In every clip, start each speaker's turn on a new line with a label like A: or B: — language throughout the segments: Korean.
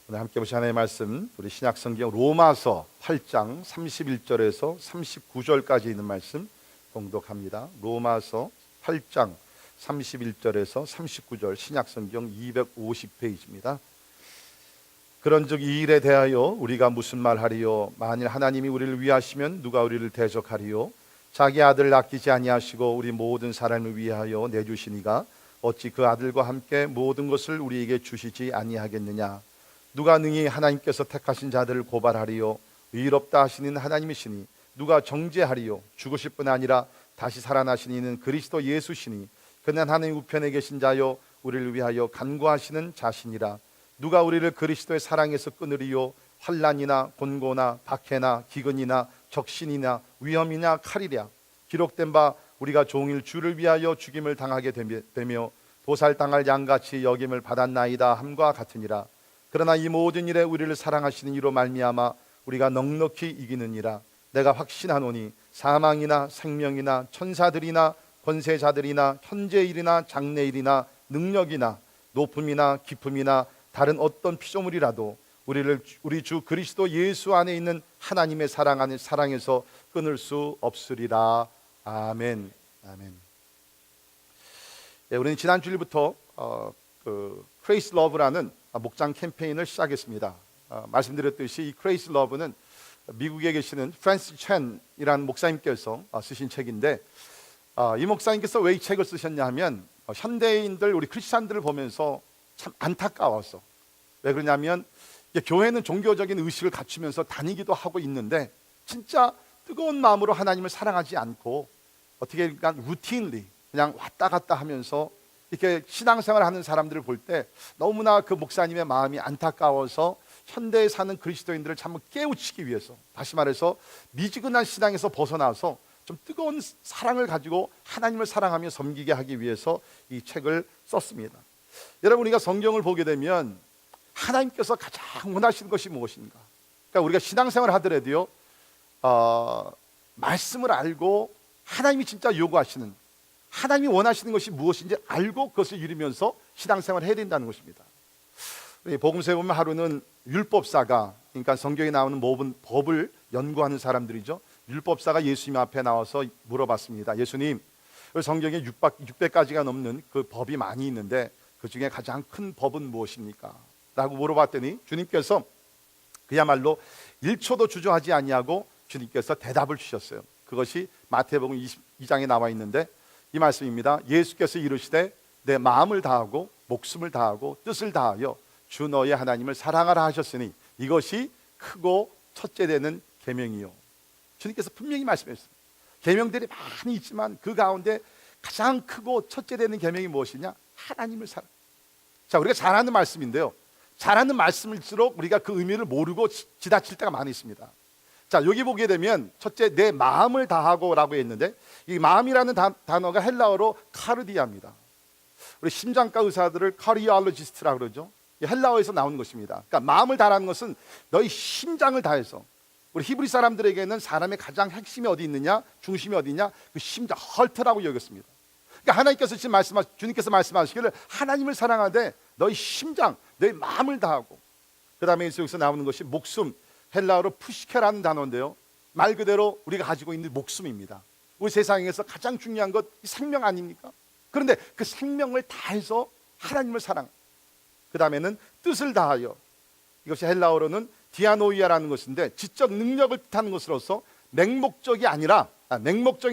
A: 오늘 함께 보신 하나님의 말씀, 우리 신약성경 로마서 8장 31절에서 39절까지 있는 말씀 봉독합니다. 로마서 8장 31절에서 39절, 신약성경 250페이지입니다. 그런즉 이 일에 대하여 우리가 무슨 말하리요? 만일 하나님이 우리를 위하시면 누가 우리를 대적하리요? 자기 아들을 아끼지 아니하시고 우리 모든 사람을 위하여 내주시니가 어찌 그 아들과 함께 모든 것을 우리에게 주시지 아니하겠느냐? 누가 능히 하나님께서 택하신 자들을 고발하리요? 의롭다 하시는 하나님이시니 누가 정죄하리요? 죽으실 뿐 아니라 다시 살아나신 이는 그리스도 예수시니 그는 하나님 우편에 계신 자요 우리를 위하여 간구하시는 자시니라. 누가 우리를 그리스도의 사랑에서 끊으리요? 환난이나 곤고나 박해나 기근이나 적신이나 위험이나 칼이랴. 기록된 바 우리가 종일 주를 위하여 죽임을 당하게 되며 도살당할 양같이 여김을 받았나이다 함과 같으니라. 그러나 이 모든 일에 우리를 사랑하시는 이로 말미암아 우리가 넉넉히 이기느니라. 내가 확신하노니 사망이나 생명이나 천사들이나 권세자들이나 현재일이나 장래일이나 능력이나 높음이나 깊음이나 다른 어떤 피조물이라도 우리를 우리 주 그리스도 예수 안에 있는 하나님의 사랑 안에 사랑에서 끊을 수 없으리라. 아멘. 아멘. 예, 우리는 지난 주일부터 크레이스 러브라는 목장 캠페인을 시작했습니다. 말씀드렸듯이 이 크레이스 러브는 미국에 계시는 프랜시스 첸이라는 목사님께서 쓰신 책인데, 이 목사님께서 왜 이 책을 쓰셨냐 하면 현대인들, 우리 크리스찬들을 보면서 참 안타까워서. 왜 그러냐면 교회는 종교적인 의식을 갖추면서 다니기도 하고 있는데 진짜 뜨거운 마음으로 하나님을 사랑하지 않고 어떻게 그냥 루틴리 그냥 왔다 갔다 하면서 이렇게 신앙생활을 하는 사람들을 볼 때 너무나 그 목사님의 마음이 안타까워서 현대에 사는 그리스도인들을 참 깨우치기 위해서, 다시 말해서 미지근한 신앙에서 벗어나서 좀 뜨거운 사랑을 가지고 하나님을 사랑하며 섬기게 하기 위해서 이 책을 썼습니다. 여러분, 우리가 성경을 보게 되면 하나님께서 가장 원하시는 것이 무엇인가? 그러니까 우리가 신앙생활을 하더라도요, 말씀을 알고 하나님이 진짜 요구하시는, 하나님이 원하시는 것이 무엇인지 알고 그것을 이루면서 신앙생활을 해야 된다는 것입니다. 복음서에 보면 하루는 율법사가, 그러니까 성경에 나오는 모든 법을 연구하는 사람들이죠. 율법사가 예수님 앞에 나와서 물어봤습니다. 예수님, 성경에 600가지가 넘는 그 법이 많이 있는데 그 중에 가장 큰 법은 무엇입니까? 라고 물어봤더니 주님께서 그야말로 1초도 주저하지 아니하고 주님께서 대답을 주셨어요. 그것이 마태복음 22장에 나와 있는데 이 말씀입니다. 예수께서 이르시되 내 마음을 다하고 목숨을 다하고 뜻을 다하여 주 너의 하나님을 사랑하라 하셨으니 이것이 크고 첫째 되는 계명이요. 주님께서 분명히 말씀하셨습니다. 계명들이 많이 있지만 그 가운데 가장 크고 첫째 되는 계명이 무엇이냐? 하나님을 사랑. 자, 우리가 잘 아는 말씀인데요, 잘 아는 말씀일수록 우리가 그 의미를 모르고 지나칠 때가 많이 있습니다. 자, 여기 보게 되면 첫째, 내 마음을 다하고 라고 했는데 이 마음이라는 단어가 헬라어로 카르디아입니다. 우리 심장과 의사들을 카르디올로지스트라고 그러죠. 헬라어에서 나오는 것입니다. 그러니까 마음을 다하는 것은 너희 심장을 다해서, 우리 히브리 사람들에게는 사람의 가장 핵심이 어디 있느냐, 중심이 어디 있냐, 그 심장, 헐트라고 여겼습니다. 그러니까 하나님께서 지금 주님께서 말씀하시기를 하나님을 사랑하되 너희 심장, 너희 마음을 다하고, 그 다음에 여기서 나오는 것이 목숨, 헬라어로 푸시케라는 단어인데요, 말 그대로 우리가 가지고 있는 목숨입니다. 우리 세상에서 가장 중요한 것 생명 아닙니까? 그런데 그 생명을 다해서 하나님을 사랑. 그 다음에는 뜻을 다하여, 이것이 헬라어로는 디아노이아라는 것인데 지적 능력을 뜻하는 것으로서 맹목적인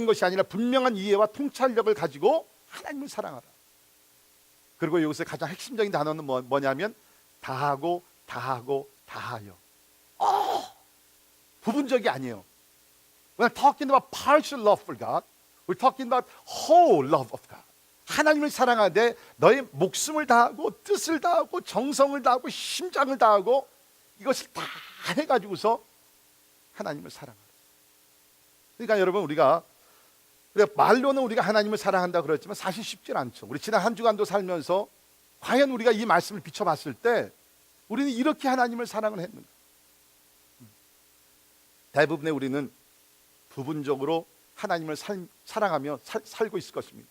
A: 것이 아니라 분명한 이해와 통찰력을 가지고 하나님을 사랑하라. 그리고 여기서 가장 핵심적인 단어는 뭐냐면 다하고 다하여. 부분적이 아니에요. We're not talking about partial love for God. We're talking about whole love of God. 하나님을 사랑하되 너의 목숨을 다하고 뜻을 다하고 정성을 다하고 심장을 다하고 이것을 다 해가지고서 하나님을 사랑하라. 그러니까 여러분, 우리가 말로는 우리가 하나님을 사랑한다고 그랬지만 사실 쉽지 않죠. 우리 지난 한 주간도 살면서 과연 우리가 이 말씀을 비춰봤을 때 우리는 이렇게 하나님을 사랑을 했는가? 대부분의 우리는 부분적으로 하나님을 사랑하며 살고 있을 것입니다.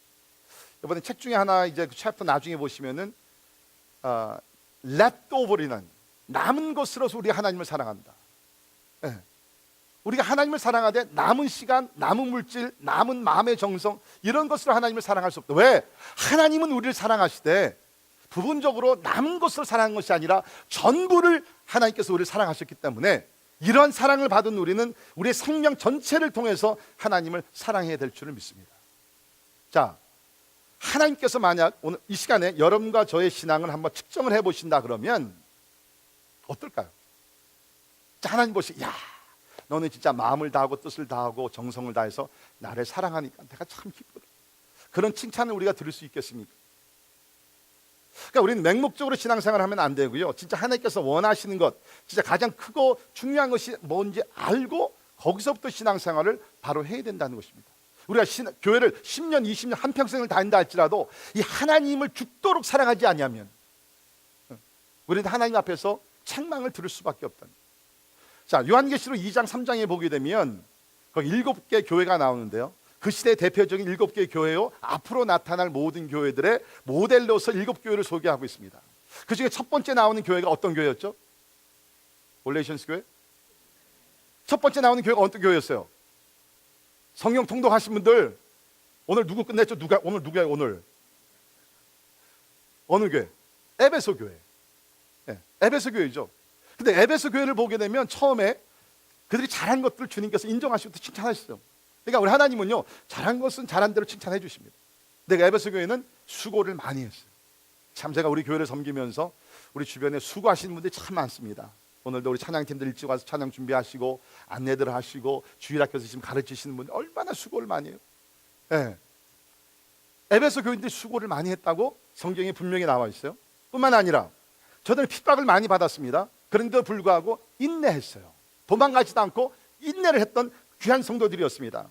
A: 이번에 책 중에 하나, 이제 그 챕터 나중에 보시면은 leftover이라는 남은 것으로서 우리가 하나님을 사랑한다. 예. 우리가 하나님을 사랑하되 남은 시간, 남은 물질, 남은 마음의 정성 이런 것으로 하나님을 사랑할 수 없다. 왜? 하나님은 우리를 사랑하시되 부분적으로 남은 것을 사랑한 것이 아니라 전부를 하나님께서 우리를 사랑하셨기 때문에 이러한 사랑을 받은 우리는 우리의 생명 전체를 통해서 하나님을 사랑해야 될 줄을 믿습니다. 자, 하나님께서 만약 오늘 이 시간에 여러분과 저의 신앙을 한번 측정을 해보신다 그러면 어떨까요? 자, 하나님 보시, 야, 너는 진짜 마음을 다하고 뜻을 다하고 정성을 다해서 나를 사랑하니까 내가 참 기쁘다. 그런 칭찬을 우리가 들을 수 있겠습니까? 그러니까 우리는 맹목적으로 신앙생활을 하면 안 되고요. 진짜 하나님께서 원하시는 것, 진짜 가장 크고 중요한 것이 뭔지 알고 거기서부터 신앙생활을 바로 해야 된다는 것입니다. 우리가 교회를 10년, 20년, 한평생을 다닌다 할지라도 이 하나님을 죽도록 사랑하지 않으면 우리는 하나님 앞에서 책망을 들을 수밖에 없다는 거예요. 자, 요한계시록 2장 3장에 보게 되면 거기 7개 교회가 나오는데요. 그 시대의 대표적인 7개의 교회요, 앞으로 나타날 모든 교회들의 모델로서 7교회를 소개하고 있습니다. 그 중에 첫 번째 나오는 교회가 어떤 교회였죠? 올레이션스 교회? 첫 번째 나오는 교회가 어떤 교회였어요? 성령 통독하신 분들 오늘 누구 끝냈죠? 오늘 누구야 오늘? 어느 교회? 에베소 교회. 네, 에베소 교회죠. 근데 에베소 교회를 보게 되면 처음에 그들이 잘한 것들을 주님께서 인정하시고 칭찬하시죠. 그러니까 우리 하나님은요, 잘한 것은 잘한 대로 칭찬해 주십니다. 근데 에베소 교회는 수고를 많이 했어요. 참 제가 우리 교회를 섬기면서 우리 주변에 수고하시는 분들이 참 많습니다. 오늘도 우리 찬양팀들 일찍 와서 찬양 준비하시고 안내들 하시고 주일학교에서 지금 가르치시는 분들 얼마나 수고를 많이 해요. 네. 에베소 교인들이 수고를 많이 했다고 성경에 분명히 나와 있어요. 뿐만 아니라 저들은 핍박을 많이 받았습니다. 그런데도 불구하고 인내했어요. 도망가지도 않고 인내를 했던 귀한 성도들이었습니다.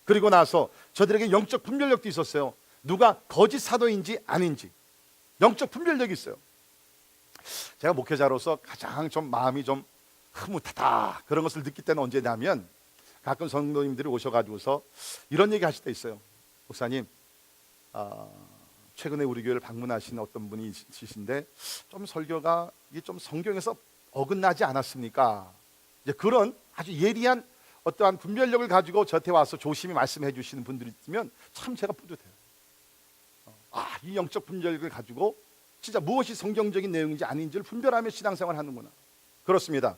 A: 그리고 나서 저들에게 영적 분별력도 있었어요. 누가 거짓 사도인지 아닌지 영적 분별력이 있어요. 제가 목회자로서 가장 좀 마음이 좀 흐뭇하다 그런 것을 느낄 때는 언제냐면 가끔 성도님들이 오셔가지고서 이런 얘기 하실 때 있어요. 목사님, 최근에 우리 교회를 방문하신 어떤 분이 있으신데 좀 설교가 이게 좀 성경에서 어긋나지 않았습니까? 이제 그런 아주 예리한 어떠한 분별력을 가지고 저한테 와서 조심히 말씀해 주시는 분들이 있으면 참 제가 뿌듯해요. 이 영적 분별력을 가지고 진짜 무엇이 성경적인 내용인지 아닌지를 분별하며 신앙생활을 하는구나. 그렇습니다.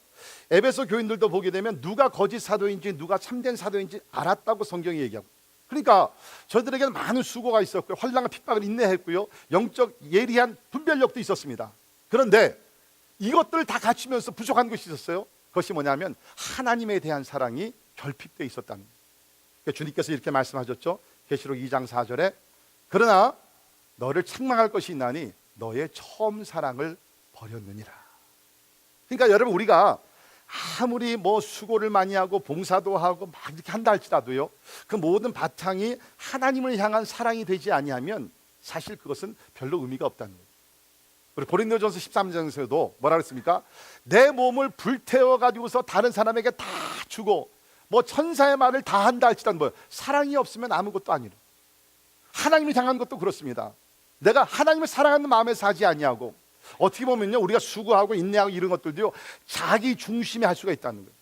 A: 에베소 교인들도 보게 되면 누가 거짓 사도인지 누가 참된 사도인지 알았다고 성경이 얘기하고, 그러니까 저들에게는 많은 수고가 있었고요, 환난과 핍박을 인내했고요, 영적 예리한 분별력도 있었습니다. 그런데 이것들을 다 갖추면서 부족한 것이 있었어요. 그것이 뭐냐면 하나님에 대한 사랑이 결핍되어 있었다는 거예요. 그러니까 주님께서 이렇게 말씀하셨죠. 계시록 2장 4절에 그러나 너를 책망할 것이 있나니 너의 처음 사랑을 버렸느니라. 그러니까 여러분, 우리가 아무리 뭐 수고를 많이 하고 봉사도 하고 막 이렇게 한다 할지라도요, 그 모든 바탕이 하나님을 향한 사랑이 되지 아니하면 사실 그것은 별로 의미가 없다는 거예요. 우리 고린도전서 13장에서도 뭐라 그랬습니까? 내 몸을 불태워 가지고서 다른 사람에게 다 주고 뭐 천사의 말을 다 한다 할지라도 뭐예요? 사랑이 없으면 아무것도 아니라. 하나님을 향한 것도 그렇습니다. 내가 하나님을 사랑하는 마음에 사지 아니하고, 어떻게 보면요, 우리가 수고하고 인내하고 이런 것들도요, 자기 중심에 할 수가 있다는 거예요.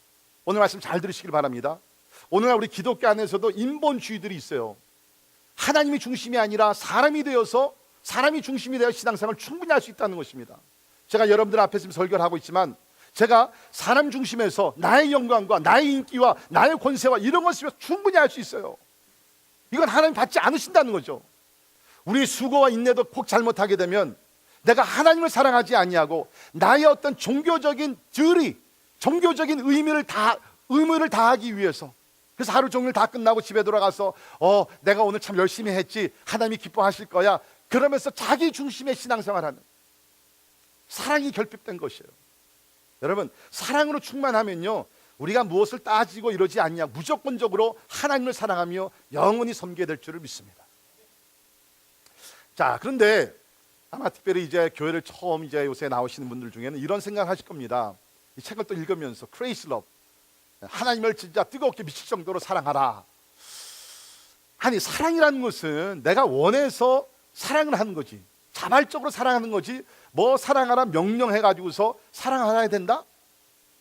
A: 오늘 말씀 잘 들으시길 바랍니다. 오늘날 우리 기독교 안에서도 인본주의들이 있어요. 하나님이 중심이 아니라 사람이 되어서, 사람이 중심이 되어 신앙생활을 충분히 할 수 있다는 것입니다. 제가 여러분들 앞에서 지금 설교를 하고 있지만 제가 사람 중심에서 나의 영광과 나의 인기와 나의 권세와 이런 것을 충분히 할 수 있어요. 이건 하나님 받지 않으신다는 거죠. 우리 수고와 인내도 꼭 잘못하게 되면 내가 하나님을 사랑하지 아니하고 나의 어떤 종교적인 덜이, 종교적인 의무를 다하기 위해서, 그래서 하루 종일 다 끝나고 집에 돌아가서 내가 오늘 참 열심히 했지, 하나님이 기뻐하실 거야, 그러면서 자기 중심의 신앙생활하는, 사랑이 결핍된 것이에요. 여러분, 사랑으로 충만하면요, 우리가 무엇을 따지고 이러지 않냐, 무조건적으로 하나님을 사랑하며 영원히 섬기게 될 줄을 믿습니다. 자, 그런데 아마 특별히 이제 교회를 처음 이제 요새 나오시는 분들 중에는 이런 생각을 하실 겁니다. 이 책을 또 읽으면서 Crazy Love, 하나님을 진짜 뜨겁게 미칠 정도로 사랑하라. 아니, 사랑이라는 것은 내가 원해서 사랑을 하는 거지. 자발적으로 사랑하는 거지 뭐 사랑하라 명령해가지고서 사랑하야 된다?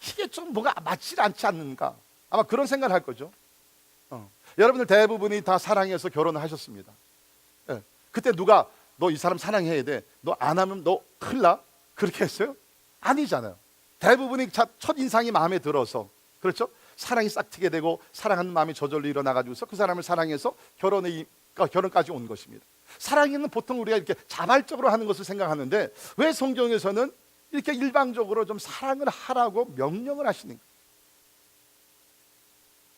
A: 이게 좀 뭐가 맞지 않지 않는가? 아마 그런 생각을 할 거죠. 여러분들 대부분이 다 사랑해서 결혼을 하셨습니다. 예. 그때 누가 너 이 사람 사랑해야 돼, 너 안 하면 너 큰일 나? 그렇게 했어요? 아니잖아요. 대부분이 첫 인상이 마음에 들어서, 그렇죠? 사랑이 싹 트게 되고 사랑하는 마음이 저절로 일어나가지고서 그 사람을 사랑해서 결혼까지 온 것입니다. 사랑에는 보통 우리가 이렇게 자발적으로 하는 것을 생각하는데 왜 성경에서는 이렇게 일방적으로 좀 사랑을 하라고 명령을 하시는가?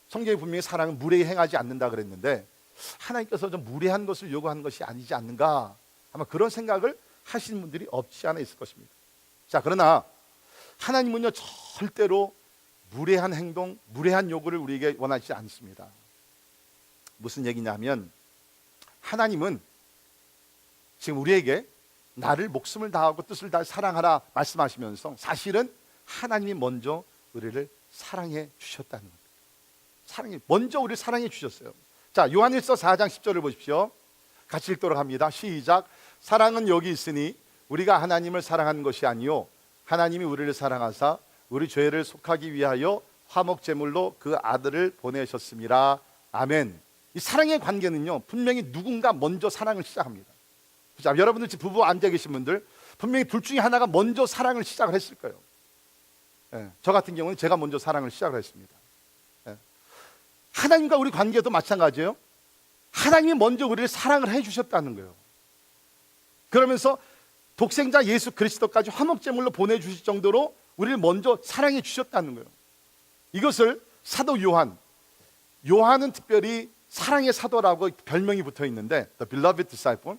A: 성경에 분명히 사랑은 무례히 행하지 않는다 그랬는데 하나님께서 좀 무례한 것을 요구하는 것이 아니지 않는가? 아마 그런 생각을 하시는 분들이 없지 않아 있을 것입니다. 자, 그러나 하나님은요 절대로 무례한 행동, 무례한 요구를 우리에게 원하지 않습니다. 무슨 얘기냐면 하나님은 지금 우리에게 나를 목숨을 다하고 뜻을 다해 사랑하라 말씀하시면서 사실은 하나님이 먼저 우리를 사랑해 주셨다는 겁니다. 먼저 우리를 사랑해 주셨어요. 자, 요한일서 4장 10절을 보십시오. 같이 읽도록 합니다. 시작. 사랑은 여기 있으니 우리가 하나님을 사랑하는 것이 아니요 하나님이 우리를 사랑하사 우리 죄를 속하기 위하여 화목제물로 그 아들을 보내셨습니다. 아멘. 이 사랑의 관계는요 분명히 누군가 먼저 사랑을 시작합니다. 자, 여러분들 지금 부부 앉아 계신 분들 분명히 둘 중에 하나가 먼저 사랑을 시작을 했을 거예요. 예, 저 같은 경우는 제가 먼저 사랑을 시작을 했습니다. 예. 하나님과 우리 관계도 마찬가지예요. 하나님이 먼저 우리를 사랑을 해주셨다는 거예요. 그러면서 독생자 예수 그리스도까지 화목제물로 보내주실 정도로 우리를 먼저 사랑해 주셨다는 거예요. 이것을 사도 요한은 특별히 사랑의 사도라고 별명이 붙어 있는데 The Beloved Disciple,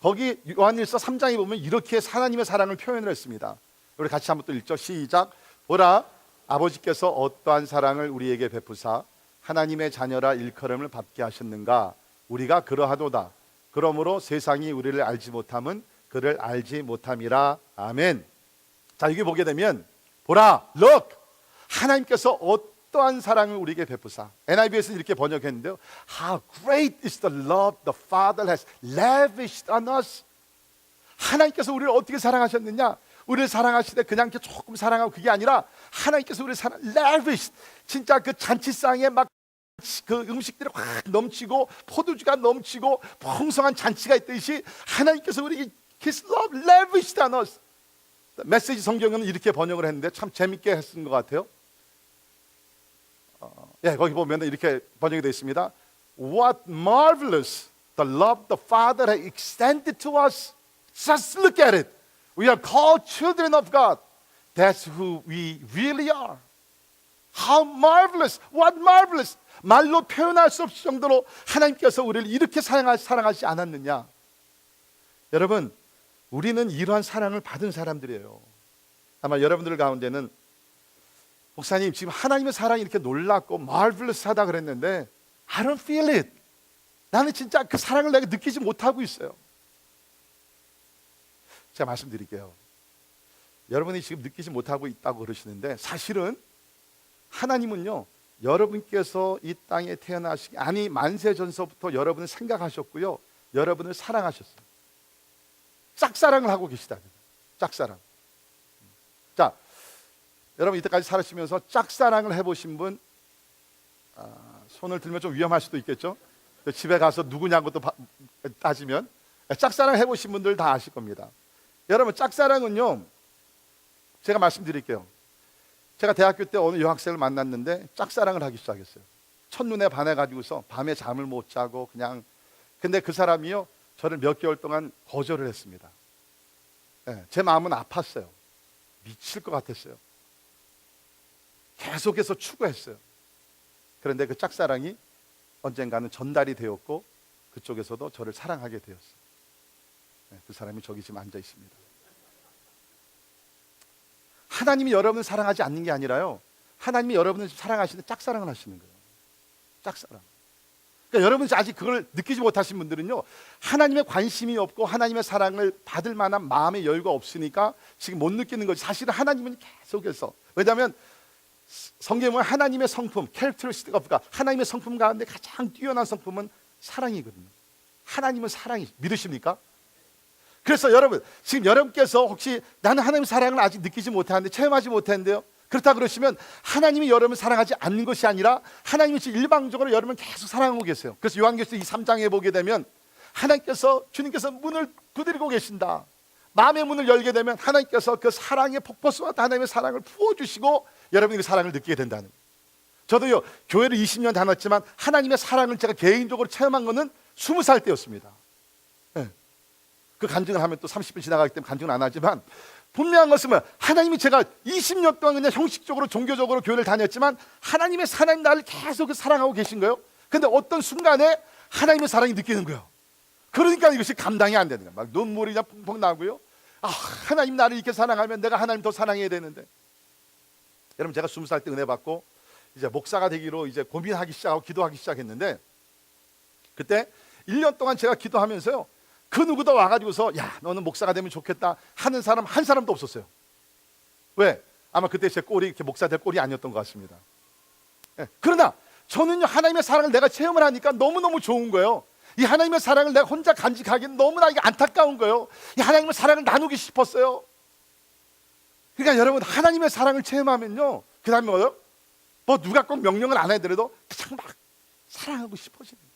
A: 거기 요한일서 3장에 보면 이렇게 하나님의 사랑을 표현을 했습니다. 우리 같이 한번 또 읽죠. 시작. 보라, 아버지께서 어떠한 사랑을 우리에게 베푸사 하나님의 자녀라 일컬음을 받게 하셨는가. 우리가 그러하도다. 그러므로 세상이 우리를 알지 못함은 그를 알지 못함이라. 아멘. 자, 여기 보게 되면 보라, look, 하나님께서 어떠한 사랑을 우리에게 베푸사. NIV에서는 이렇게 번역했는데요. How great is the love the Father has lavished on us. 하나님께서 우리를 어떻게 사랑하셨느냐? 우리를 사랑하실 때 그냥 이렇게 조금 사랑하고 그게 아니라 하나님께서 우리를 lavished, 진짜 그 잔치상에 막 그 음식들이 확 넘치고 포도주가 넘치고 풍성한 잔치가 있듯이 하나님께서 우리에게 His love lavished on us. 메시지 성경은 이렇게 번역을 했는데 참 재밌게 쓴 것 같아요. 예, 거기 보면 이렇게 번역이 되어 있습니다. What marvelous the love the Father has extended to us. Just look at it. We are called children of God. That's who we really are. How marvelous, what marvelous. 말로 표현할 수 없을 정도로 하나님께서 우리를 이렇게 사랑하지 않았느냐. 여러분, 우리는 이러한 사랑을 받은 사람들이에요. 아마 여러분들 가운데는 목사님 지금 하나님의 사랑이 이렇게 놀랍고 marvelous하다 그랬는데 I don't feel it. 나는 진짜 그 사랑을 내가 느끼지 못하고 있어요. 제가 말씀드릴게요. 여러분이 지금 느끼지 못하고 있다고 그러시는데 사실은 하나님은요 여러분께서 이 땅에 태어나시기 아니 만세전서부터 여러분을 생각하셨고요 여러분을 사랑하셨어요. 짝사랑을 하고 계시다. 짝사랑. 자, 여러분 이때까지 살아시면서 짝사랑을 해보신 분 손을 들면 좀 위험할 수도 있겠죠. 집에 가서 누구냐고 또 따지면 짝사랑 해보신 분들 다 아실 겁니다. 여러분 짝사랑은요 제가 말씀드릴게요. 제가 대학교 때 어느 여학생을 만났는데 짝사랑을 하기 시작했어요. 첫눈에 반해가지고서 밤에 잠을 못 자고 그냥. 근데 그 사람이요 저를 몇 개월 동안 거절을 했습니다. 네, 제 마음은 아팠어요. 미칠 것 같았어요. 계속해서 추구했어요. 그런데 그 짝사랑이 언젠가는 전달이 되었고 그쪽에서도 저를 사랑하게 되었어요. 네, 그 사람이 저기 지금 앉아 있습니다. 하나님이 여러분을 사랑하지 않는 게 아니라요 하나님이 여러분을 사랑하시는 짝사랑을 하시는 거예요. 짝사랑. 그러니까 여러분이 아직 그걸 느끼지 못하신 분들은요 하나님의 관심이 없고 하나님의 사랑을 받을 만한 마음의 여유가 없으니까 지금 못 느끼는 거지. 사실은 하나님은 계속해서, 왜냐하면 성경에 보면 하나님의 성품, characteristic of God, 하나님의 성품 가운데 가장 뛰어난 성품은 사랑이거든요. 하나님은 사랑이, 믿으십니까? 그래서 여러분, 지금 여러분께서 혹시 나는 하나님의 사랑을 아직 느끼지 못하는데, 체험하지 못했는데요, 그렇다 그러시면 하나님이 여러분을 사랑하지 않는 것이 아니라 하나님이 지금 일방적으로 여러분을 계속 사랑하고 계세요. 그래서 요한계시록 이 3장에 보게 되면 하나님께서, 주님께서 문을 두드리고 계신다. 마음의 문을 열게 되면 하나님께서 그 사랑의 폭포수와 하나님의 사랑을 부어주시고 여러분이 그 사랑을 느끼게 된다는. 저도요, 교회를 20년 다녔지만 하나님의 사랑을 제가 개인적으로 체험한 것은 20살 때였습니다. 네. 그 간증을 하면 또 30분 지나가기 때문에 간증은 안 하지만, 분명한 것은 뭐야? 하나님이, 제가 20년 동안 그냥 형식적으로 종교적으로 교회를 다녔지만 하나님의 사랑이 나를 계속 사랑하고 계신 거예요. 근데 어떤 순간에 하나님의 사랑이 느끼는 거예요. 그러니까 이것이 감당이 안 되는 거예요. 막 눈물이 그냥 펑펑 나고요. 아, 하나님 나를 이렇게 사랑하면 내가 하나님 더 사랑해야 되는데. 여러분, 제가 20살 때 은혜 받고 이제 목사가 되기로 이제 고민하기 시작하고 기도하기 시작했는데, 그때 1년 동안 제가 기도하면서요, 그 누구도 와가지고서 야, 너는 목사가 되면 좋겠다 하는 사람 한 사람도 없었어요. 왜? 아마 그때 제 꼴이 이렇게 목사 될 꼴이 아니었던 것 같습니다. 네. 그러나 저는요, 하나님의 사랑을 내가 체험을 하니까 너무너무 좋은 거예요. 이 하나님의 사랑을 내가 혼자 간직하기는 너무나 이게 안타까운 거예요. 이 하나님의 사랑을 나누기 싶었어요. 그러니까 여러분, 하나님의 사랑을 체험하면요, 그 다음에 뭐요? 뭐 누가 꼭 명령을 안 해더라도 그냥 막 사랑하고 싶어지는.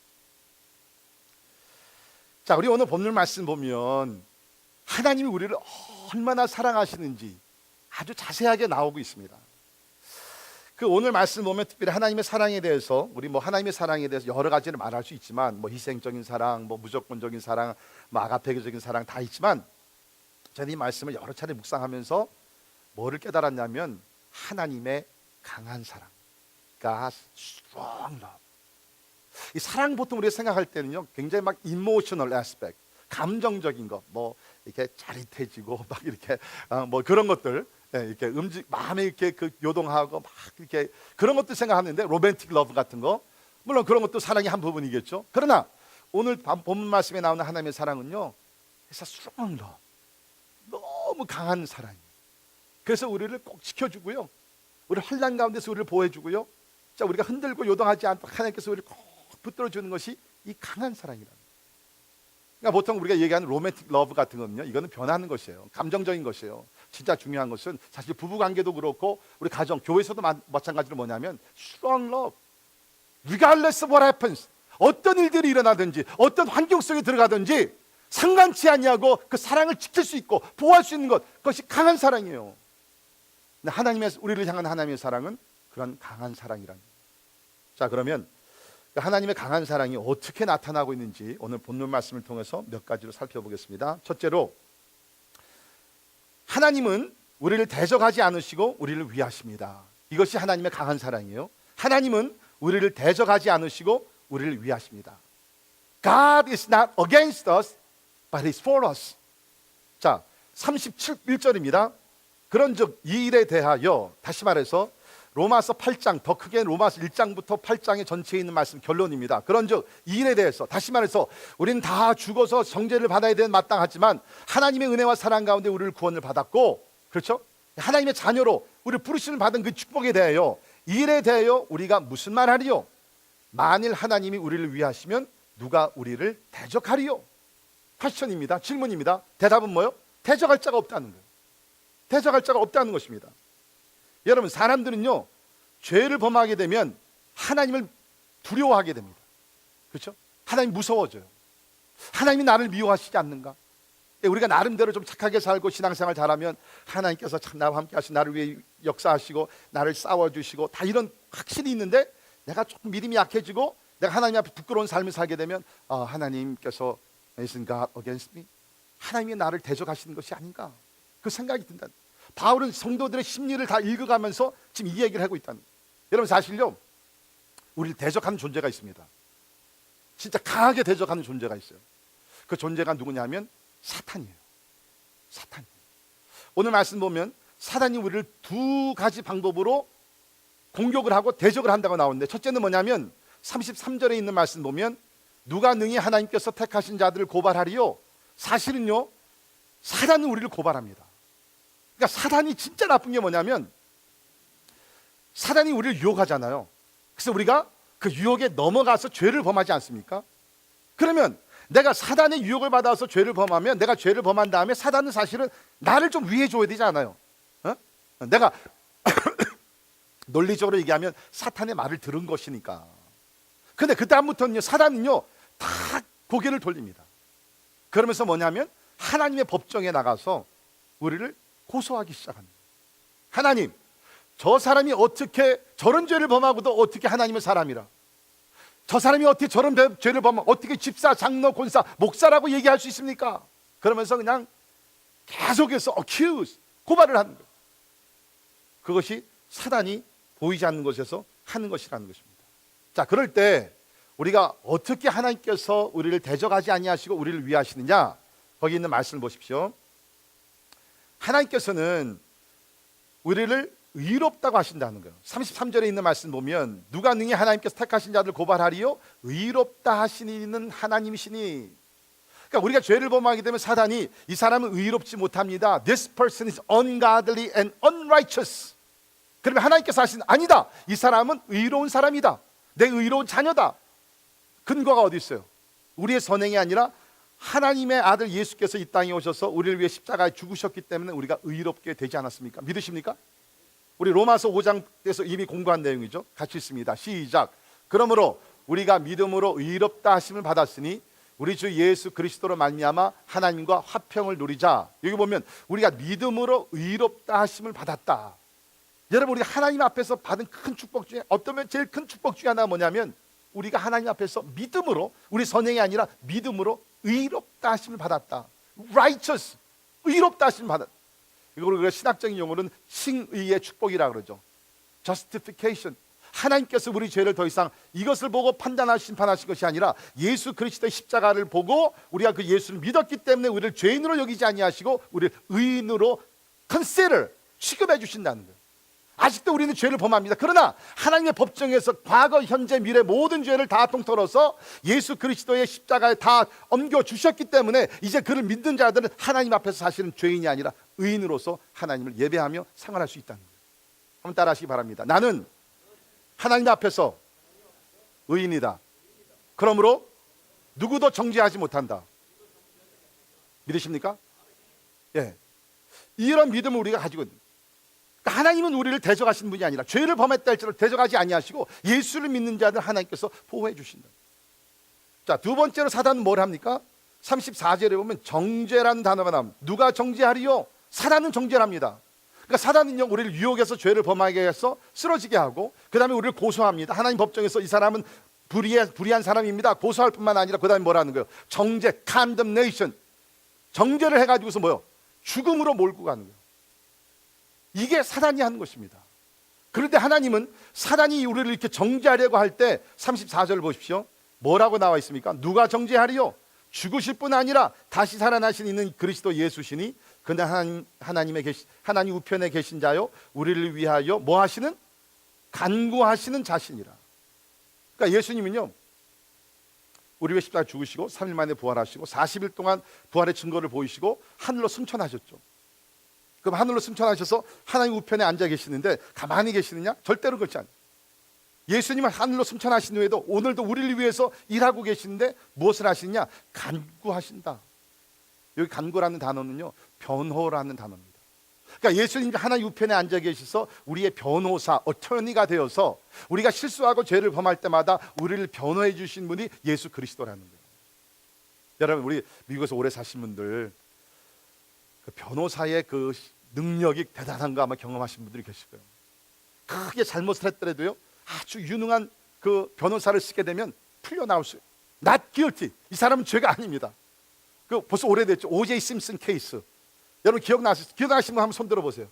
A: 자, 우리 오늘 본문 말씀 보면 하나님이 우리를 얼마나 사랑하시는지 아주 자세하게 나오고 있습니다. 그 오늘 말씀 보면 특별히 하나님의 사랑에 대해서, 우리 뭐 하나님의 사랑에 대해서 여러 가지를 말할 수 있지만, 뭐 희생적인 사랑, 뭐 무조건적인 사랑, 뭐 아가페적인 사랑 다 있지만, 저는 이 말씀을 여러 차례 묵상하면서 뭐를 깨달았냐면 하나님의 강한 사랑, God's strong love. 이 사랑, 보통 우리가 생각할 때는요, 굉장히 막 emotional aspect, 감정적인 것, 뭐 이렇게 짜릿해지고 막 이렇게 뭐 그런 것들, 이렇게 마음에 이렇게 그 요동하고 막 이렇게 그런 것들 생각하는데, 로맨틱 러브 같은 거, 물론 그런 것도 사랑의 한 부분이겠죠. 그러나 오늘 본문 말씀에 나오는 하나님의 사랑은요, It's a strong love, 너무 강한 사랑이에요. 그래서 우리를 꼭 지켜주고요, 우리 환난 가운데서 우리를 보호해주고요, 자, 우리가 흔들고 요동하지 않도록 하나님께서 우리를 꼭 붙들어주는 것이 이 강한 사랑이라는 거예요. 그러니까 보통 우리가 얘기하는 로맨틱 러브 같은 거는요, 이거는 변하는 것이에요. 감정적인 것이에요. 진짜 중요한 것은 사실 부부관계도 그렇고 우리 가정, 교회에서도 마찬가지로 뭐냐면 strong love, regardless of what happens, 어떤 일들이 일어나든지 어떤 환경 속에 들어가든지 상관치 아니하고 그 사랑을 지킬 수 있고 보호할 수 있는 것, 그것이 강한 사랑이에요. 근데 하나님의, 우리를 향한 하나님의 사랑은 그런 강한 사랑이라는 거예요. 자, 그러면 하나님의 강한 사랑이 어떻게 나타나고 있는지 오늘 본문 말씀을 통해서 몇 가지로 살펴보겠습니다. 첫째로, 하나님은 우리를 대적하지 않으시고 우리를 위하십니다. 이것이 하나님의 강한 사랑이에요. 하나님은 우리를 대적하지 않으시고 우리를 위하십니다. God is not against us, but He's for us. 자, 37절입니다. 그런즉 이 일에 대하여, 다시 말해서 로마서 8장, 더 크게 로마서 1장부터 8장의 전체에 있는 말씀 결론입니다. 그런즉 이 일에 대해서, 다시 말해서 우리는 다 죽어서 정죄를 받아야 되는 마땅하지만 하나님의 은혜와 사랑 가운데 우리를 구원을 받았고, 그렇죠? 하나님의 자녀로 우리를 부르심을 받은 그 축복에 대하여, 이 일에 대하여 우리가 무슨 말 하리요? 만일 하나님이 우리를 위하시면 누가 우리를 대적하리요? 퀘스천입니다. 질문입니다. 대답은 뭐요? 대적할 자가 없다는 거예요. 대적할 자가 없다는 것입니다. 여러분, 사람들은요, 죄를 범하게 되면 하나님을 두려워하게 됩니다. 그렇죠? 하나님 무서워져요. 하나님이 나를 미워하시지 않는가? 우리가 나름대로 좀 착하게 살고 신앙생활 잘하면 하나님께서 참 나와 함께 하시고 나를 위해 역사하시고 나를 싸워주시고 다 이런 확신이 있는데, 내가 조금 믿음이 약해지고 내가 하나님 앞에 부끄러운 삶을 살게 되면 하나님께서 Isn't God against me? 하나님이 나를 대적하시는 것이 아닌가? 그 생각이 든다. 바울은 성도들의 심리를 다 읽어가면서 지금 이 얘기를 하고 있다는 거예요. 여러분, 사실요, 우리를 대적하는 존재가 있습니다. 진짜 강하게 대적하는 존재가 있어요. 그 존재가 누구냐면 사탄이에요. 사탄. 오늘 말씀 보면 사탄이 우리를 두 가지 방법으로 공격을 하고 대적을 한다고 나오는데, 첫째는 뭐냐면 33절에 있는 말씀 보면 누가 능히 하나님께서 택하신 자들을 고발하리요? 사실은요, 사탄은 우리를 고발합니다. 그러니까 사탄이 진짜 나쁜 게 뭐냐면, 사탄이 우리를 유혹하잖아요. 그래서 우리가 그 유혹에 넘어가서 죄를 범하지 않습니까? 그러면 내가 사단의 유혹을 받아서 죄를 범하면, 내가 죄를 범한 다음에 사단은 사실은 나를 좀 위해 줘야 되지 않아요? 내가 논리적으로 얘기하면 사탄의 말을 들은 것이니까. 근데 그 다음부터는요, 사단은요 다 고개를 돌립니다. 그러면서 뭐냐면 하나님의 법정에 나가서 우리를 고소하기 시작합니다. 하나님, 저 사람이 어떻게 저런 죄를 범하고도 어떻게 하나님의 사람이라, 저 사람이 어떻게 저런 죄를 범하고 어떻게 집사, 장로, 권사, 목사라고 얘기할 수 있습니까? 그러면서 그냥 계속해서 accuse, 고발을 하는 거예요. 그것이 사단이 보이지 않는 곳에서 하는 것이라는 것입니다. 자, 그럴 때 우리가 어떻게 하나님께서 우리를 대적하지 아니하시고 우리를 위하시느냐, 거기 있는 말씀을 보십시오. 하나님께서는 우리를 의롭다고 하신다는 거예요. 33절에 있는 말씀 보면 누가 능히 하나님께서 택하신 자들 고발하리요? 의롭다 하시는 하나님이시니. 그러니까 우리가 죄를 범하게 되면 사단이 이 사람은 의롭지 못합니다. This person is ungodly and unrighteous. 그러면 하나님께서 하시는, 아니다, 이 사람은 의로운 사람이다, 내 의로운 자녀다. 근거가 어디 있어요? 우리의 선행이 아니라 하나님의 아들 예수께서 이 땅에 오셔서 우리를 위해 십자가에 죽으셨기 때문에 우리가 의롭게 되지 않았습니까? 믿으십니까? 우리 로마서 5장에서 이미 공부한 내용이죠. 같이 있습니다. 시작. 그러므로 우리가 믿음으로 의롭다 하심을 받았으니 우리 주 예수 그리스도로 말미암아 하나님과 화평을 누리자. 여기 보면 우리가 믿음으로 의롭다 하심을 받았다. 여러분, 우리가 하나님 앞에서 받은 큰 축복 중에 어쩌면 제일 큰 축복 중에 하나가 뭐냐면 우리가 하나님 앞에서 믿음으로, 우리 선행이 아니라 믿음으로 의롭다 하심을 받았다. righteous, 의롭다 하심을 받았다. 이걸 우리가 신학적인 용어로는 칭의의 축복이라고 그러죠. justification. 하나님께서 우리 죄를 더 이상 이것을 보고 심판하신 것이 아니라 예수 그리스도의 십자가를 보고 우리가 그 예수를 믿었기 때문에 우리를 죄인으로 여기지 아니하시고 우리를 의인으로 consider, 취급해 주신다는 거예요. 아직도 우리는 죄를 범합니다. 그러나 하나님의 법정에서 과거, 현재, 미래 모든 죄를 다 통틀어서 예수 그리스도의 십자가에 다 옮겨주셨기 때문에 이제 그를 믿는 자들은 하나님 앞에서 사실은 죄인이 아니라 의인으로서 하나님을 예배하며 생활할 수 있다는 거예요. 한번 따라 하시기 바랍니다. 나는 하나님 앞에서 의인이다. 그러므로 누구도 정죄하지 못한다. 믿으십니까? 예. 이런 믿음을 우리가 가지고 있는, 그러니까 하나님은 우리를 대적하시는 분이 아니라 죄를 범했다 할지라도 대적하지 아니하시고 예수를 믿는 자들 하나님께서 보호해 주신다. 자, 두 번째로 사단은 뭘 합니까? 34절에 보면 정죄라는 단어가 나옵니다. 누가 정죄하리요? 사단은 정죄를 합니다. 그러니까 사단은요, 우리를 유혹해서 죄를 범하게 해서 쓰러지게 하고 그 다음에 우리를 고소합니다. 하나님 법정에서 이 사람은 불의한 사람입니다. 고소할 뿐만 아니라 그 다음에 뭐라는 거예요? 정죄, condemnation. 정죄를 해가지고서 뭐요? 죽음으로 몰고 가는 거예요. 이게 사단이 하는 것입니다. 그런데 하나님은 사단이 우리를 이렇게 정죄하려고 할 때 34절을 보십시오. 뭐라고 나와 있습니까? 누가 정죄하리요? 죽으실 뿐 아니라 다시 살아나신 이는 그리스도 예수시니 그는 하나님 우편에 계신 자요 우리를 위하여 뭐 하시는? 간구하시는 자신이라. 그러니까 예수님은요, 우리 위해 십자가에 죽으시고 3일 만에 부활하시고 40일 동안 부활의 증거를 보이시고 하늘로 승천하셨죠. 그럼 하늘로 승천하셔서 하나님 우편에 앉아 계시는데 가만히 계시느냐? 절대로 그렇지 않아요. 예수님은 하늘로 승천하신 후에도 오늘도 우리를 위해서 일하고 계시는데 무엇을 하시느냐? 간구하신다. 여기 간구라는 단어는요, 변호라는 단어입니다. 그러니까 예수님이 하나님 우편에 앉아 계셔서 우리의 변호사, 어터니가 되어서 우리가 실수하고 죄를 범할 때마다 우리를 변호해 주신 분이 예수 그리스도라는 거예요. 여러분, 우리 미국에서 오래 사신 분들 그 변호사의 그 능력이 대단한 거 아마 경험하신 분들이 계실 거예요. 크게 잘못을 했더라도요, 아주 유능한 그 변호사를 쓰게 되면 풀려 나올 수 있어요. Not guilty. 이 사람은 죄가 아닙니다. 그 벌써 오래됐죠. O.J. 심슨 케이스. 여러분 기억나시는 분 한번 손 들어보세요.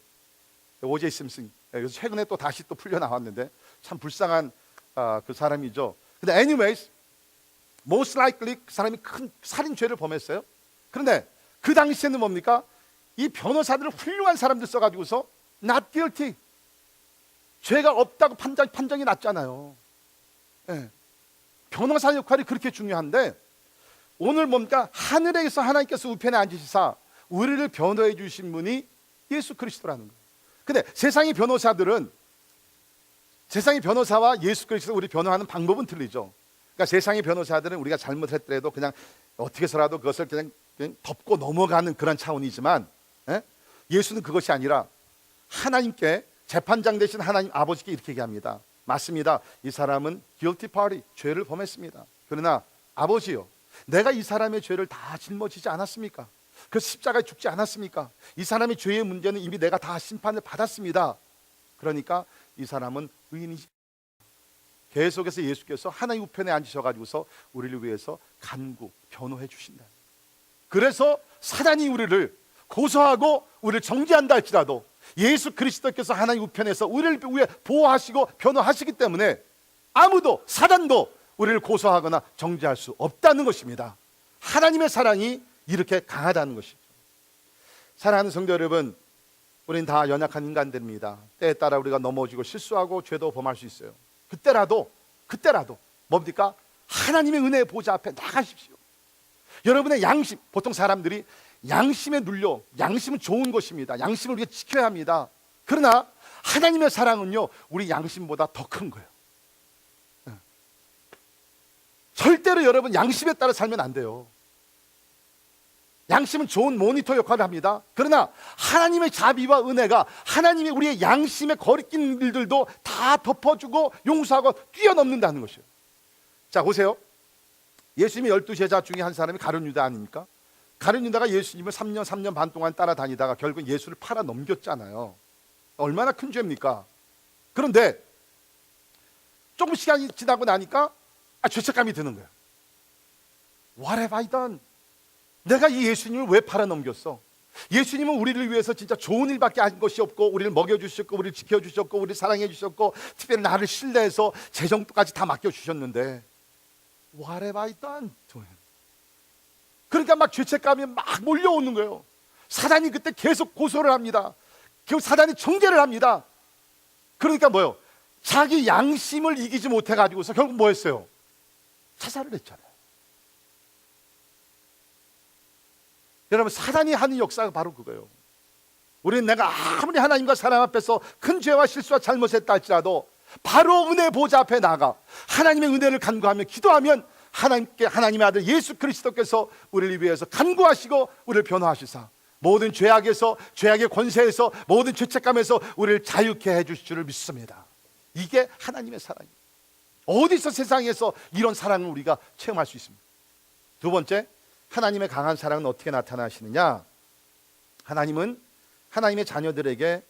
A: O.J. 심슨. 그래서 최근에 또 다시 또 풀려 나왔는데 참 불쌍한 그 사람이죠. 근데 anyways, most likely 그 사람이 큰 살인죄를 범했어요. 그런데 그 당시에는 뭡니까? 이 변호사들을 훌륭한 사람들 써가지고서 not guilty, 죄가 없다고 판정이 났잖아요. 예. 변호사 역할이 그렇게 중요한데 오늘 뭡니까? 하늘에서 하나님께서 우편에 앉으시사 우리를 변호해 주신 분이 예수 그리스도라는 거예요. 근데 세상의 변호사와 예수 그리스도 우리 변호하는 방법은 틀리죠. 그러니까 세상의 변호사들은 우리가 잘못했더라도 그냥 어떻게 해서라도 그것을 그냥 덮고 넘어가는 그런 차원이지만, 예수는 그것이 아니라 하나님께, 재판장 되신 하나님 아버지께 이렇게 얘기합니다. 맞습니다. 이 사람은 guilty party, 죄를 범했습니다. 그러나 아버지요, 내가 이 사람의 죄를 다 짊어지지 않았습니까? 그 십자가에 죽지 않았습니까? 이 사람의 죄의 문제는 이미 내가 다 심판을 받았습니다. 그러니까 이 사람은 의인이지. 계속해서 예수께서 하나님 우편에 앉으셔가지고서 우리를 위해서 간구, 변호해 주신다. 그래서 사단이 우리를 고소하고 우리를 정죄한다 할지라도 예수 그리스도께서 하나님 우편에서 우리를 위해 보호하시고 변호하시기 때문에 아무도, 사단도 우리를 고소하거나 정죄할 수 없다는 것입니다. 하나님의 사랑이 이렇게 강하다는 것이죠. 사랑하는 성도 여러분, 우리는 다 연약한 인간들입니다. 때에 따라 우리가 넘어지고 실수하고 죄도 범할 수 있어요. 그때라도 뭡니까? 하나님의 은혜의 보좌 앞에 나가십시오. 여러분의 양심, 보통 사람들이 양심에 눌려, 양심은 좋은 것입니다. 양심을 우리가 지켜야 합니다. 그러나 하나님의 사랑은요, 우리 양심보다 더 큰 거예요. 절대로 여러분 양심에 따라 살면 안 돼요. 양심은 좋은 모니터 역할을 합니다. 그러나 하나님의 자비와 은혜가 하나님이 우리의 양심에 거리낀 일들도 다 덮어주고 용서하고 뛰어넘는다는 것이에요. 자, 보세요. 예수님의 12제자 중에 한 사람이 가룟 유다 아닙니까? 가룟 유다가 예수님을 3년 반 동안 따라다니다가 결국 예수를 팔아 넘겼잖아요. 얼마나 큰 죄입니까? 그런데 조금 시간이 지나고 나니까 죄책감이 드는 거예요. What have I done? 내가 이 예수님을 왜 팔아 넘겼어? 예수님은 우리를 위해서 진짜 좋은 일밖에 한 것이 없고, 우리를 먹여주셨고, 우리를 지켜주셨고, 우리를 사랑해 주셨고, 특별히 나를 신뢰해서 재정까지 다 맡겨주셨는데 What have I done to him? 그러니까 막 죄책감이 막 몰려오는 거예요. 사단이 그때 계속 고소를 합니다. 결국 사단이 정죄를 합니다. 그러니까 뭐예요? 자기 양심을 이기지 못해가지고서 결국 뭐 했어요? 자살을 했잖아요. 여러분, 사단이 하는 역사가 바로 그거예요. 우리는 내가 아무리 하나님과 사람 앞에서 큰 죄와 실수와 잘못했다 할지라도 바로 은혜 보좌 앞에 나가 하나님의 은혜를 간구하며 기도하면 하나님의 아들 예수 그리스도께서 우리를 위해서 간구하시고 우리를 변호하시사 모든 죄악에서, 죄악의 권세에서, 모든 죄책감에서 우리를 자유케 해주실 줄을 믿습니다. 이게 하나님의 사랑이에요. 어디서 세상에서 이런 사랑을 우리가 체험할 수 있습니까? 두 번째, 하나님의 강한 사랑은 어떻게 나타나시느냐? 하나님은 하나님의 자녀들에게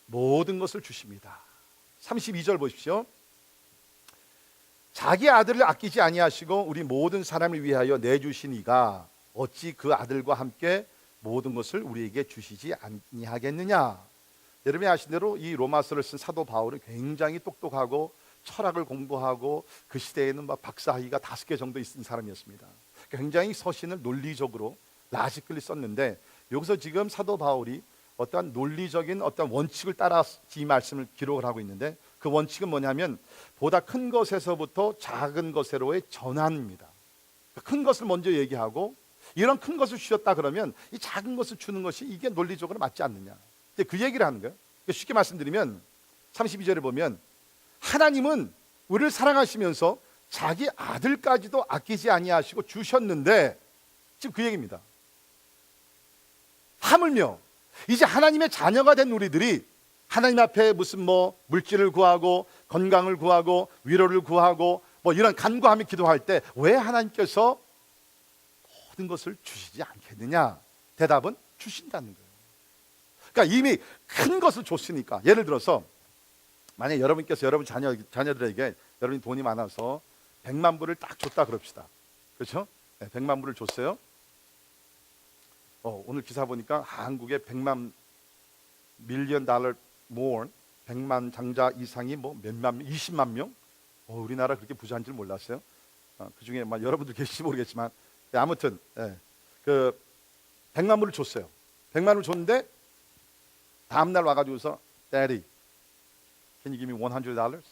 A: 모든 것을 주십니다. 32절 보십시오. 자기 아들을 아끼지 아니하시고 우리 모든 사람을 위하여 내주시니가 어찌 그 아들과 함께 모든 것을 우리에게 주시지 아니하겠느냐? 여러분이 아신 대로 이 로마서를 쓴 사도 바울은 굉장히 똑똑하고 철학을 공부하고 그 시대에는 막 박사학위가 5개 정도 있는 사람이었습니다. 굉장히 서신을 논리적으로 라지클리 썼는데, 여기서 지금 사도 바울이 어떠한 논리적인 어떤 원칙을 따라서 이 말씀을 기록을 하고 있는데, 그 원칙은 뭐냐면 보다 큰 것에서부터 작은 것으로의 전환입니다. 큰 것을 먼저 얘기하고 이런 큰 것을 주셨다 그러면 이 작은 것을 주는 것이 이게 논리적으로 맞지 않느냐, 그 얘기를 하는 거예요. 쉽게 말씀드리면 32절에 보면 하나님은 우리를 사랑하시면서 자기 아들까지도 아끼지 아니하시고 주셨는데, 지금 그 얘기입니다. 하물며 이제 하나님의 자녀가 된 우리들이 하나님 앞에 무슨 물질을 구하고 건강을 구하고 위로를 구하고 이런 간구하며 기도할 때 왜 하나님께서 모든 것을 주시지 않겠느냐? 대답은 주신다는 거예요. 그러니까 이미 큰 것을 줬으니까. 예를 들어서 만약 여러분께서 여러분 자녀들에게 여러분이 돈이 많아서 100만 불을 딱 줬다 그럽시다. 그렇죠? 네, 100만 불을 줬어요. 오늘 기사 보니까 한국에 100만 밀리언 달러 more 100만 장자 이상이 몇만 명, 20만 명. 우리나라 그렇게 부자인 줄 몰랐어요. 그 중에 여러분들 계실지 모르겠지만, 아무튼 그 100만 불을 줬어요. 100만 불을 줬는데 다음 날 와가지고서 Daddy, can you give me $100?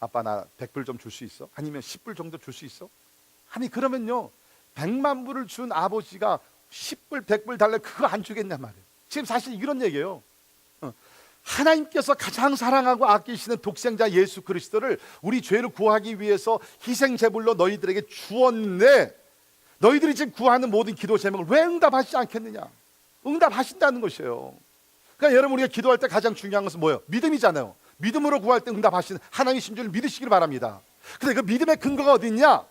A: 아빠 나 100불 좀 줄 수 있어? 아니면 10불 정도 줄 수 있어? 아니 그러면요 100만 불을 준 아버지가 10불 100불 달래 그거 안 주겠냐 말이에요. 지금 사실 이런 얘기예요. 하나님께서 가장 사랑하고 아끼시는 독생자 예수 그리스도를 우리 죄를 구하기 위해서 희생제물로 너희들에게 주었는데, 너희들이 지금 구하는 모든 기도 제목을 왜 응답하시지 않겠느냐? 응답하신다는 것이에요. 그러니까 여러분, 우리가 기도할 때 가장 중요한 것은 뭐예요? 믿음이잖아요. 믿음으로 구할 때 응답하시는 하나님이신 줄 믿으시길 바랍니다. 근데 그 믿음의 근거가 어디 있냐?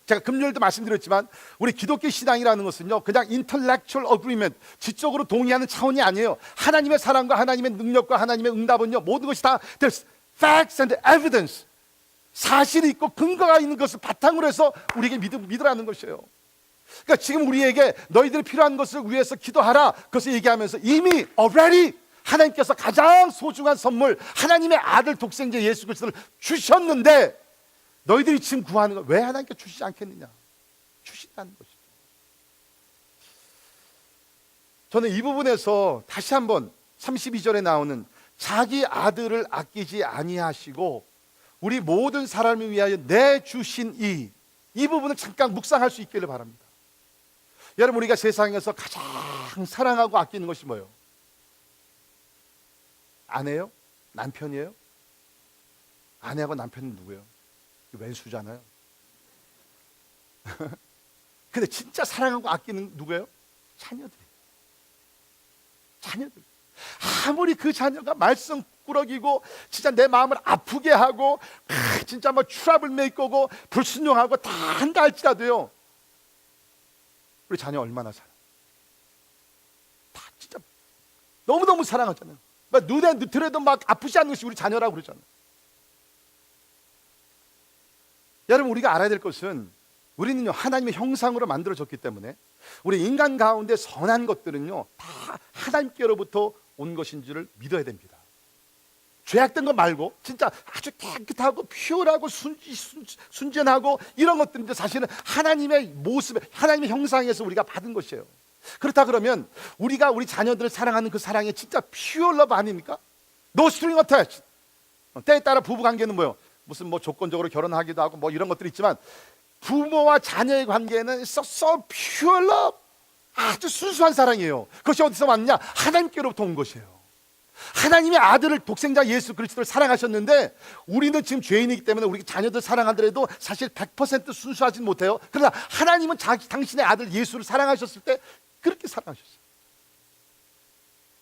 A: 제가 금요일도 말씀드렸지만 우리 기독교 신앙이라는 것은요, 그냥 intellectual agreement, 지적으로 동의하는 차원이 아니에요. 하나님의 사랑과 하나님의 능력과 하나님의 응답은요, 모든 것이 다 there's facts and evidence, 사실이 있고 근거가 있는 것을 바탕으로 해서 우리에게 믿으라는 것이에요. 그러니까 지금 우리에게 너희들이 필요한 것을 위해서 기도하라, 그것을 얘기하면서 이미 already 하나님께서 가장 소중한 선물, 하나님의 아들 독생자 예수 그리스도를 주셨는데, 너희들이 지금 구하는 걸 왜 하나님께 주시지 않겠느냐? 주신다는 것이죠. 저는 이 부분에서 다시 한번 32절에 나오는 자기 아들을 아끼지 아니하시고 우리 모든 사람을 위하여 내주신 이 부분을 잠깐 묵상할 수 있기를 바랍니다. 여러분, 우리가 세상에서 가장 사랑하고 아끼는 것이 뭐예요? 아내요? 남편이에요? 아내하고 남편은 누구예요? 왼수잖아요. 근데 진짜 사랑하고 아끼는 누구예요? 자녀들이에요. 자녀들. 아무리 그 자녀가 말썽꾸러기고 진짜 내 마음을 아프게 하고 진짜 뭐 트러블 메이커고 불순종하고 다 한다 할지라도요, 우리 자녀 얼마나 사랑? 다 진짜 너무너무 사랑하잖아요. 막 눈에 들어도 막 아프지 않는 것이 우리 자녀라고 그러잖아요. 여러분, 우리가 알아야 될 것은 우리는요, 하나님의 형상으로 만들어졌기 때문에 우리 인간 가운데 선한 것들은요, 다 하나님께로부터 온 것인 줄을 믿어야 됩니다. 죄악된 것 말고 진짜 아주 깨끗하고 퓨어하고 순전하고 이런 것들인데 사실은 하나님의 모습, 하나님의 형상에서 우리가 받은 것이에요. 그렇다 그러면 우리가 우리 자녀들을 사랑하는 그 사랑이 진짜 퓨어 러브 아닙니까? No string attached. 때에 따라 부부 관계는 뭐예요? 무슨 뭐 조건적으로 결혼하기도 하고 뭐 이런 것들이 있지만, 부모와 자녀의 관계는 so pure love, 아주 순수한 사랑이에요. 그것이 어디서 왔냐? 하나님께로부터 온 것이에요. 하나님의 아들을, 독생자 예수 그리스도를 사랑하셨는데, 우리는 지금 죄인이기 때문에 우리 자녀들 사랑하더라도 사실 100% 순수하진 못해요. 그러나 하나님은 당신의 아들 예수를 사랑하셨을 때 그렇게 사랑하셨어요.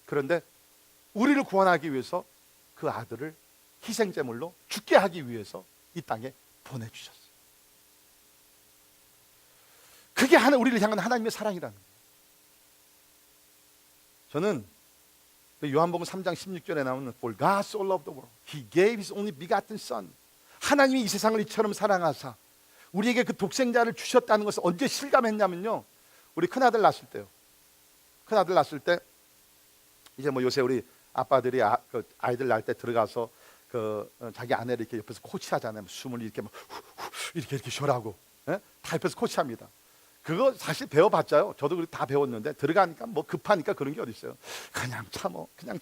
A: 그런데 우리를 구원하기 위해서 그 아들을 희생제물로 죽게 하기 위해서 이 땅에 보내주셨어요. 그게 우리를 향한 하나님의 사랑이라는 거예요. 저는 요한복음 3장 16절에 나오는 For God so loved the world, He gave His only begotten Son. 하나님이 이 세상을 이처럼 사랑하사 우리에게 그 독생자를 주셨다는 것을 언제 실감했냐면요, 우리 큰아들 낳았을 때요. 큰아들 낳았을 때 이제 뭐 요새 우리 아빠들이 아이들 낳을 때 들어가서 자기 아내를 이렇게 옆에서 코치하잖아요. 숨을 이렇게 막 이렇게 쉬라고, 다 옆에서 코치합니다. 그거 사실 배워봤자요, 저도 다 배웠는데 들어가니까 뭐 급하니까 그런 게 어디 있어요. 그냥 참어. 그냥,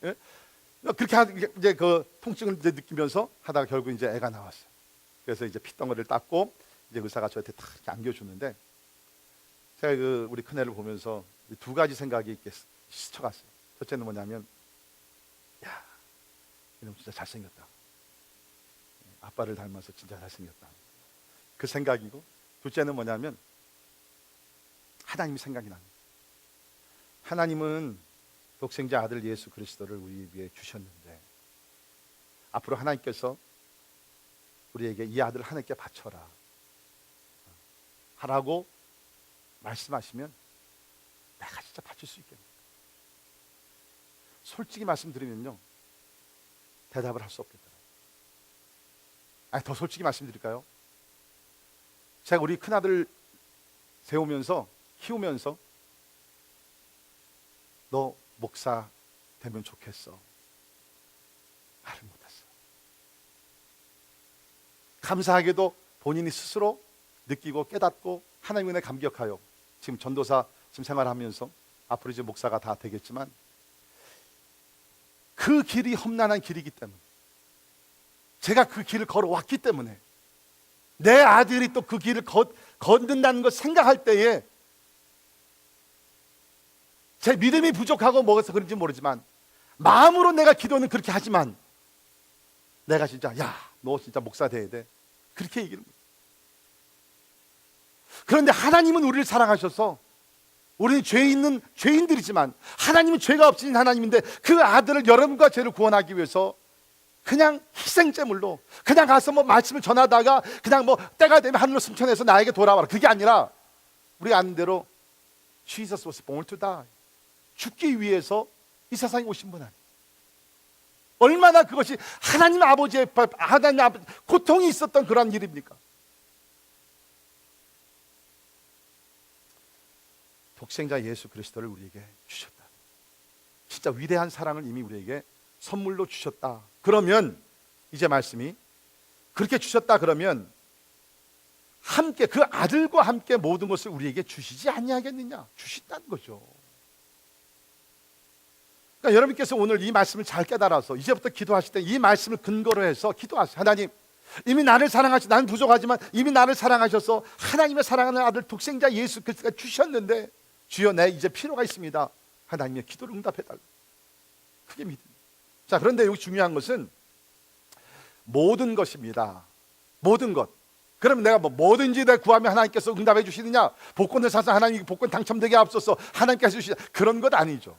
A: 예? 그렇게 이제 그 통증을 이제 느끼면서 하다가 결국 이제 애가 나왔어요. 그래서 이제 핏덩어리를 닦고 이제 의사가 저한테 탁 이렇게 안겨주는데, 제가 우리 큰애를 보면서 두 가지 생각이 이렇게 스쳐갔어요. 첫째는 뭐냐면, 야, 이놈 진짜 잘생겼다. 아빠를 닮아서 진짜 잘생겼다. 그 생각이고, 둘째는 뭐냐면 하나님이 생각이 나는 거예요. 하나님은 독생자 아들 예수 그리스도를 우리 위해 주셨는데, 앞으로 하나님께서 우리에게 이 아들을 하나님께 바쳐라 하라고 말씀하시면 내가 진짜 바칠 수 있겠네. 솔직히 말씀드리면요, 대답을 할 수 없겠더라고요. 아니, 더 솔직히 말씀드릴까요? 제가 우리 큰아들 세우면서 키우면서 너 목사 되면 좋겠어 말을 못했어요. 감사하게도 본인이 스스로 느끼고 깨닫고 하나님의 은혜 감격하여 지금 전도사 지금 생활하면서 앞으로 이제 목사가 다 되겠지만, 그 길이 험난한 길이기 때문에, 제가 그 길을 걸어왔기 때문에, 내 아들이 또 그 길을 걷는다는 걸 생각할 때에 제 믿음이 부족하고 뭐가서 그런지 모르지만 마음으로 내가 기도는 그렇게 하지만 내가 진짜 야, 너 진짜 목사 돼야 돼, 그렇게 얘기를 못해요. 그런데 하나님은 우리를 사랑하셔서, 우리는 죄 있는 죄인들이지만 하나님은 죄가 없으신 하나님인데 그 아들을 여러분과 죄를 구원하기 위해서 그냥 희생제물로 그냥 가서 뭐 말씀을 전하다가 그냥 뭐 때가 되면 하늘로 승천해서 나에게 돌아와라, 그게 아니라 우리가 아는 대로 Jesus was born to die, 죽기 위해서 이 세상에 오신 분 아니에요. 얼마나 그것이 하나님 아버지의 고통이 있었던 그런 일입니까? 독생자 예수 그리스도를 우리에게 주셨다. 진짜 위대한 사랑을 이미 우리에게 선물로 주셨다. 그러면 이제 말씀이 그렇게 주셨다 그러면 함께 그 아들과 함께 모든 것을 우리에게 주시지 아니하겠느냐? 주신다는 거죠. 그러니까 여러분께서 오늘 이 말씀을 잘 깨달아서 이제부터 기도하실 때 이 말씀을 근거로 해서 기도하세요. 하나님, 이미 나를 사랑하시, 나는 부족하지만 이미 나를 사랑하셔서 하나님의 사랑하는 아들 독생자 예수 그리스도가 주셨는데 주여, 내 이제 필요가 있습니다. 하나님의 기도를 응답해달라. 그게 믿음. 자, 그런데 여기 중요한 것은 모든 것입니다. 모든 것. 그러면 내가 뭐든지 내가 구하면 하나님께서 응답해 주시느냐? 복권을 사서 하나님 복권 당첨되게 앞서서 하나님께서 주시냐? 그런 것 아니죠.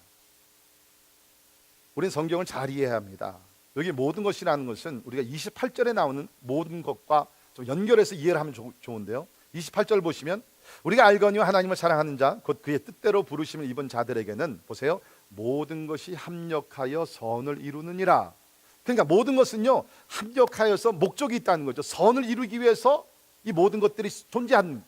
A: 우리는 성경을 잘 이해해야 합니다. 여기 모든 것이라는 것은 우리가 28절에 나오는 모든 것과 좀 연결해서 이해를 하면 좋은데요. 28절 보시면 우리가 알거니와 하나님을 사랑하는 자 곧 그의 뜻대로 부르심을 입은 자들에게는 보세요, 모든 것이 합력하여 선을 이루느니라. 그러니까 모든 것은요 합력하여서 목적이 있다는 거죠. 선을 이루기 위해서 이 모든 것들이 존재하는.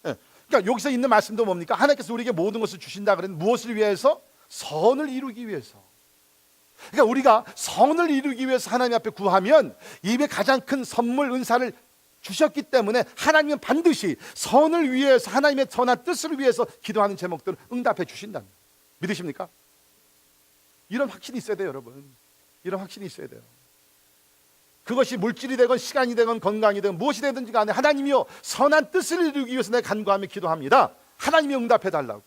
A: 그러니까 여기서 있는 말씀도 뭡니까? 하나님께서 우리에게 모든 것을 주신다 그랬는데 무엇을 위해서? 선을 이루기 위해서. 그러니까 우리가 선을 이루기 위해서 하나님 앞에 구하면 입에 가장 큰 선물 은사를 주셨기 때문에 하나님은 반드시 선을 위해서, 하나님의 선한 뜻을 위해서 기도하는 제목들을 응답해 주신다는, 믿으십니까? 이런 확신이 있어야 돼요, 여러분. 이런 확신이 있어야 돼요. 그것이 물질이 되건 시간이 되건 건강이 되건 무엇이 되든지 간에 하나님이요 선한 뜻을 이루기 위해서 내가 간구하며 기도합니다. 하나님이 응답해 달라고.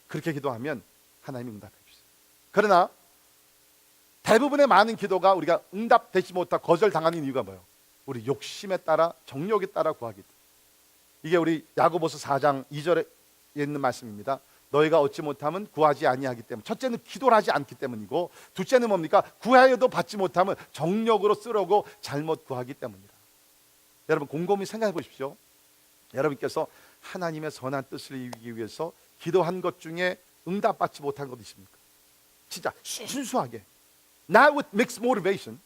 A: 그렇게 기도하면 하나님이 응답해 주세요. 그러나 대부분의 많은 기도가 우리가 응답되지 못하고 거절당하는 이유가 뭐예요? 우리 욕심에 따라, 정욕에 따라 구하기 때문에. 이게 우리 야고보서 4장 2절에 있는 말씀입니다. 너희가 얻지 못하면 구하지 아니하기 때문에. 첫째는 기도를 하지 않기 때문이고, 둘째는 뭡니까? 구하여도 받지 못하면 정욕으로 쓰려고 잘못 구하기 때문이다. 여러분 곰곰이 생각해 보십시오. 여러분께서 하나님의 선한 뜻을 이루기 위해서 기도한 것 중에 응답받지 못한 것 있습니까? 진짜 순수하게, not with mixed motivation,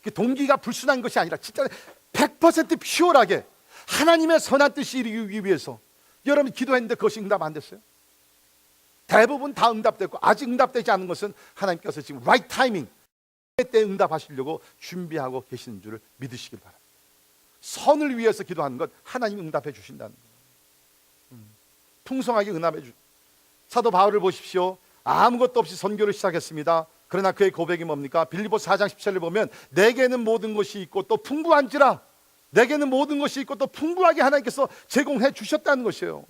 A: 그 동기가 불순한 것이 아니라 진짜 100% 피어하게 하나님의 선한 뜻이 이루기 위해서 여러분 기도했는데 그것이 응답 안 됐어요? 대부분 다 응답됐고, 아직 응답되지 않은 것은 하나님께서 지금 right timing 때 응답하시려고 준비하고 계시는 줄을 믿으시길 바랍니다. 선을 위해서 기도하는 것 하나님이 응답해 주신다는 거예요. 풍성하게 응답해 주. 사도 바울을 보십시오. 아무것도 없이 선교를 시작했습니다. 그러나 그의 고백이 뭡니까? 빌립보서 4장 17절을 보면 내게는 모든 것이 있고 또 풍부한지라, 내게는 모든 것이 있고 또 풍부하게 하나님께서 제공해 주셨다는 것이에요.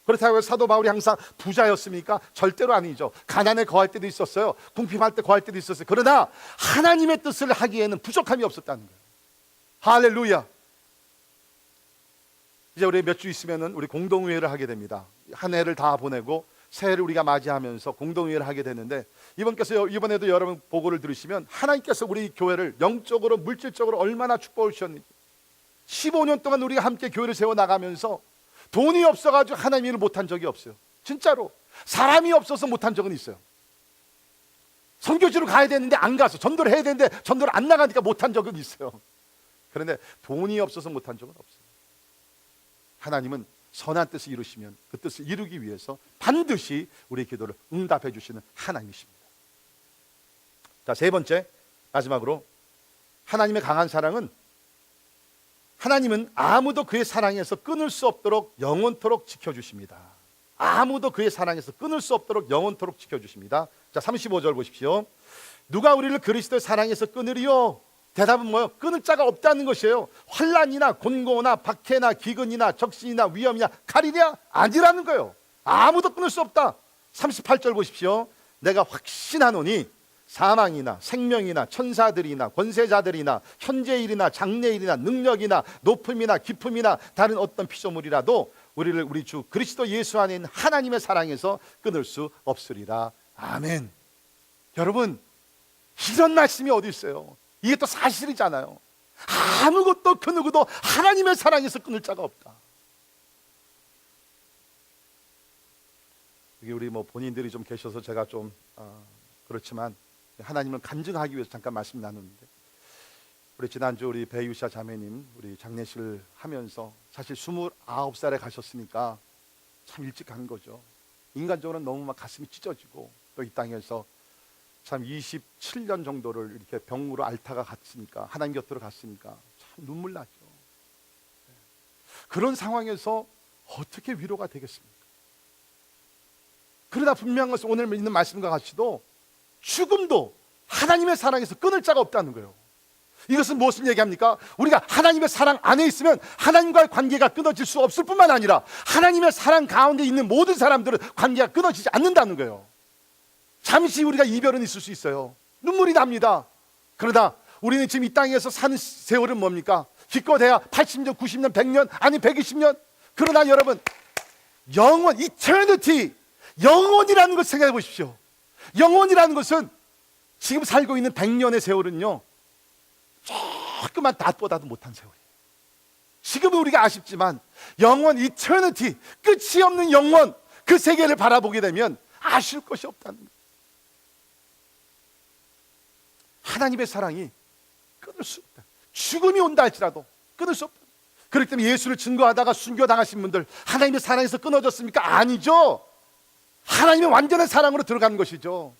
A: 그렇다고 해서 사도 바울이 항상 부자였습니까? 절대로 아니죠. 가난에 거할 때도 있었어요. 궁핍할 때 거할 때도 있었어요. 그러나 하나님의 뜻을 하기에는 부족함이 없었다는 거예요. 할렐루야. 이제 우리 몇 주 있으면은 우리 공동회의를 하게 됩니다. 한 해를 다 보내고 새해를 우리가 맞이하면서 공동회의를 하게 되는데, 이번에도 여러분 보고를 들으시면 하나님께서 우리 교회를 영적으로 물질적으로 얼마나 축복을 주셨는지, 15년 동안 우리가 함께 교회를 세워나가면서 돈이 없어가지고 하나님 일을 못한 적이 없어요. 진짜로 사람이 없어서 못한 적은 있어요. 선교지로 가야 되는데 안 가서, 전도를 해야 되는데 전도를 안 나가니까 못한 적은 있어요. 그런데 돈이 없어서 못한 적은 없어요. 하나님은 선한 뜻을 이루시면 그 뜻을 이루기 위해서 반드시 우리의 기도를 응답해 주시는 하나님이십니다. 자, 세 번째, 마지막으로 하나님의 강한 사랑은, 하나님은 아무도 그의 사랑에서 끊을 수 없도록 영원토록 지켜주십니다. 아무도 그의 사랑에서 끊을 수 없도록 영원토록 지켜주십니다. 자, 35절 보십시오. 누가 우리를 그리스도의 사랑에서 끊으리요? 대답은 뭐예요? 끊을 자가 없다는 것이에요. 환난이나 곤고나 박해나 기근이나 적신이나 위험이나 칼이냐? 아니라는 거예요. 아무도 끊을 수 없다. 38절 보십시오. 내가 확신하노니 사망이나 생명이나 천사들이나 권세자들이나 현재일이나 장래일이나 능력이나 높음이나 깊음이나 다른 어떤 피조물이라도 우리를 우리 주 그리스도 예수 안에 있는 하나님의 사랑에서 끊을 수 없으리라. 아멘. 여러분, 이런 말씀이 어디 있어요? 이게 또 사실이잖아요. 아무것도 그 누구도 하나님의 사랑에서 끊을 자가 없다. 여기 우리 본인들이 좀 계셔서 제가 좀 그렇지만 하나님을 간증하기 위해서 잠깐 말씀 나누는데, 우리 지난주 우리 배유샤 자매님 우리 장례식을 하면서 사실 29살에 가셨으니까 참 일찍 간 거죠. 인간적으로는 너무 막 가슴이 찢어지고, 또 이 땅에서 참 27년 정도를 이렇게 병으로 앓다가 갔으니까, 하나님 곁으로 갔으니까 참 눈물 나죠. 그런 상황에서 어떻게 위로가 되겠습니까? 그러나 분명한 것은 오늘 있는 말씀과 같이도 죽음도 하나님의 사랑에서 끊을 자가 없다는 거예요. 이것은 무엇을 얘기합니까? 우리가 하나님의 사랑 안에 있으면 하나님과의 관계가 끊어질 수 없을 뿐만 아니라 하나님의 사랑 가운데 있는 모든 사람들은 관계가 끊어지지 않는다는 거예요. 잠시 우리가 이별은 있을 수 있어요. 눈물이 납니다. 그러나 우리는 지금 이 땅에서 사는 세월은 뭡니까? 기껏해야 80년, 90년, 100년, 아니 120년. 그러나 여러분, 영원, 이터니티, 영원이라는 걸 생각해 보십시오. 영원이라는 것은 지금 살고 있는 100년의 세월은요, 조그만 닷보다도 못한 세월이에요. 지금은 우리가 아쉽지만 영원, 이터니티, 끝이 없는 영원, 그 세계를 바라보게 되면 아쉬울 것이 없다는 거예요. 하나님의 사랑이 끊을 수 없다. 죽음이 온다 할지라도 끊을 수 없다. 그렇기 때문에 예수를 증거하다가 순교당하신 분들, 하나님의 사랑에서 끊어졌습니까? 아니죠. 하나님의 완전한 사랑으로 들어가는 것이죠.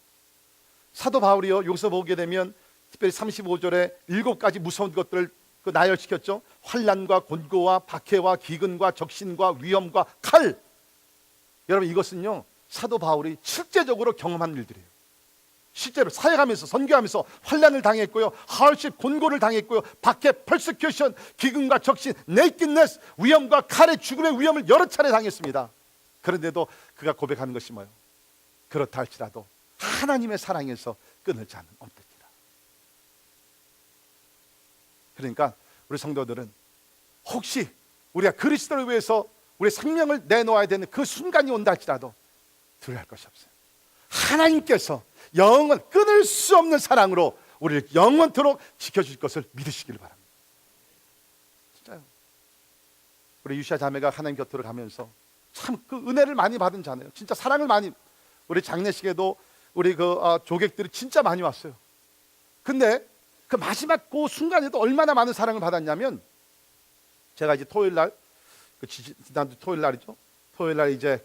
A: 사도 바울이요, 여기서 보게 되면 특별히 35절에 7가지 무서운 것들을 나열시켰죠. 환난과 곤고와 박해와 기근과 적신과 위험과 칼. 여러분, 이것은요 사도 바울이 실제적으로 경험한 일들이에요. 실제로 사역하면서 선교하면서 환난을 당했고요, 하울십 곤고를 당했고요, 박해, 퍼시큐션, 기근과 적신, 네이키드네스, 위험과 칼의 죽음의 위험을 여러 차례 당했습니다. 그런데도 그가 고백하는 것이 뭐예요? 그렇다 할지라도 하나님의 사랑에서 끊을 자는 없느니라. 그러니까 우리 성도들은 혹시 우리가 그리스도를 위해서 우리의 생명을 내놓아야 되는 그 순간이 온다 할지라도 두려워할 것이 없어요. 하나님께서 영원 끊을 수 없는 사랑으로 우리를 영원토록 지켜줄 것을 믿으시길 바랍니다. 진짜요. 우리 유시아 자매가 하나님 곁으로 가면서 참 그 은혜를 많이 받은 자네요. 진짜 사랑을 많이, 우리 장례식에도 우리 조객들이 진짜 많이 왔어요. 근데 그 마지막 그 순간에도 얼마나 많은 사랑을 받았냐면, 제가 이제 토요일 날, 지난주 토요일 날이죠. 토요일 날 이제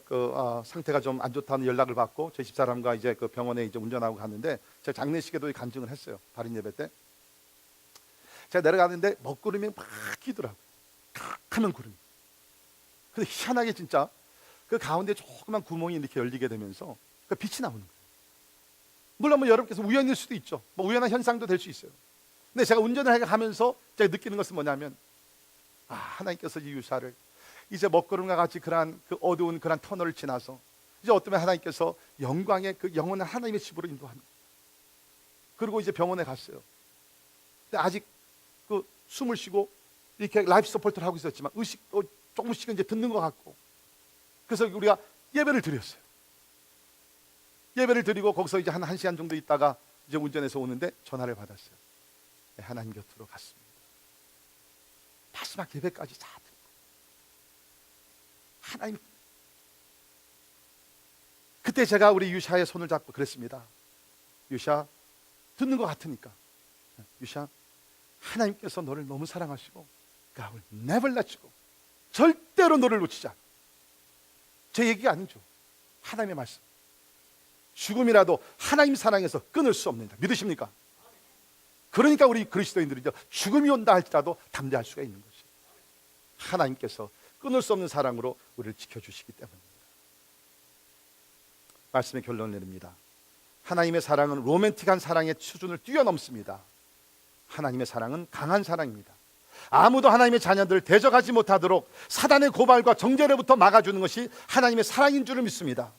A: 상태가 좀 안 좋다는 연락을 받고 제 집사람과 이제 그 병원에 이제 운전하고 갔는데, 제가 장례식에도 간증을 했어요. 발인 예배 때 제가 내려가는데 먹구름이 막 끼더라고요. 칵하면 구름이. 근데 희한하게 진짜 그 가운데 조그만 구멍이 이렇게 열리게 되면서 그 빛이 나오는 거예요. 물론 여러분께서 우연일 수도 있죠. 우연한 현상도 될 수 있어요. 근데 제가 운전을 해가면서 제가 느끼는 것은 뭐냐면, 하나님께서 이 유사를 이제 먹구름과 같이 그러한 그 어두운 그러한 터널을 지나서 이제 어쩌면 하나님께서 영광의 그 영원한 하나님의 집으로 인도합니다. 그리고 이제 병원에 갔어요. 근데 아직 그 숨을 쉬고 이렇게 라이프 서포트를 하고 있었지만 의식도 조금씩은 이제 듣는 것 같고, 그래서 우리가 예배를 드렸어요. 예배를 드리고 거기서 이제 한 1시간 정도 있다가 이제 운전해서 오는데 전화를 받았어요. 네, 하나님 곁으로 갔습니다. 마지막 예배까지 다 듣고 하나님. 그때 제가 우리 유샤의 손을 잡고 그랬습니다. 유샤, 듣는 것 같으니까, 유샤, 하나님께서 너를 너무 사랑하시고 God will never let you go. 절대로 너를 놓치지 않아. 제 얘기가 아니죠. 하나님의 말씀. 죽음이라도 하나님 사랑에서 끊을 수 없는다. 믿으십니까? 그러니까 우리 그리스도인들이죠, 죽음이 온다 할지라도 담대할 수가 있는 것이 하나님께서 끊을 수 없는 사랑으로 우리를 지켜주시기 때문입니다. 말씀의 결론을 내립니다. 하나님의 사랑은 로맨틱한 사랑의 수준을 뛰어넘습니다. 하나님의 사랑은 강한 사랑입니다. 아무도 하나님의 자녀들을 대적하지 못하도록 사단의 고발과 정죄로부터 막아주는 것이 하나님의 사랑인 줄을 믿습니다.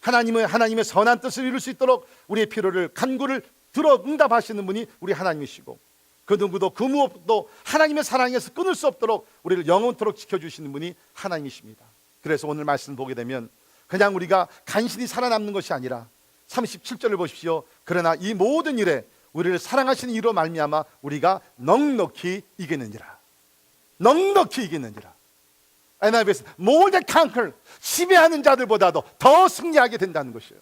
A: 하나님의 선한 뜻을 이룰 수 있도록 우리의 필요를 간구를 들어 응답하시는 분이 우리 하나님이시고, 그 누구도 그 무엇도 하나님의 사랑에서 끊을 수 없도록 우리를 영원토록 지켜주시는 분이 하나님이십니다. 그래서 오늘 말씀 보게 되면 그냥 우리가 간신히 살아남는 것이 아니라 37절을 보십시오. 그러나 이 모든 일에 우리를 사랑하시는 이로 말미암아 우리가 넉넉히 이기느니라. 넉넉히 이기느니라. NIV에서 more than conquer, 지배하는 자들보다도 더 승리하게 된다는 것이에요.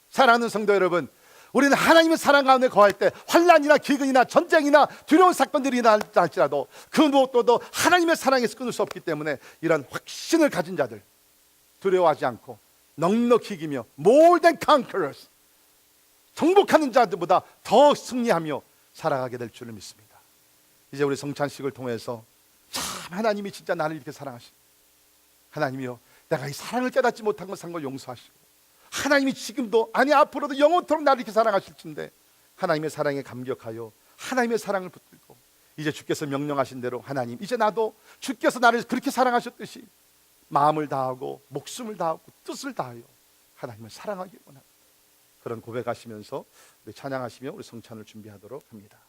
A: 사랑하는 성도 여러분, 우리는 하나님의 사랑 가운데 거할 때 환난이나 기근이나 전쟁이나 두려운 사건들이 일어날지 할지라도 그 무엇도 하나님의 사랑에서 끊을 수 없기 때문에 이런 확신을 가진 자들, 두려워하지 않고 넉넉히 이기며 more than conquerors, 정복하는 자들보다 더 승리하며 살아가게 될 줄을 믿습니다. 이제 우리 성찬식을 통해서 참 하나님이 진짜 나를 이렇게 사랑하시고, 하나님이요, 내가 이 사랑을 깨닫지 못한 걸 산 걸 용서하시고, 하나님이 지금도 아니 앞으로도 영원토록 나를 이렇게 사랑하실 텐데 하나님의 사랑에 감격하여 하나님의 사랑을 붙들고, 이제 주께서 명령하신 대로 하나님, 이제 나도 주께서 나를 그렇게 사랑하셨듯이 마음을 다하고 목숨을 다하고 뜻을 다하여 하나님을 사랑하기 원합니다. 그런 고백하시면서 우리 찬양하시며 우리 성찬을 준비하도록 합니다.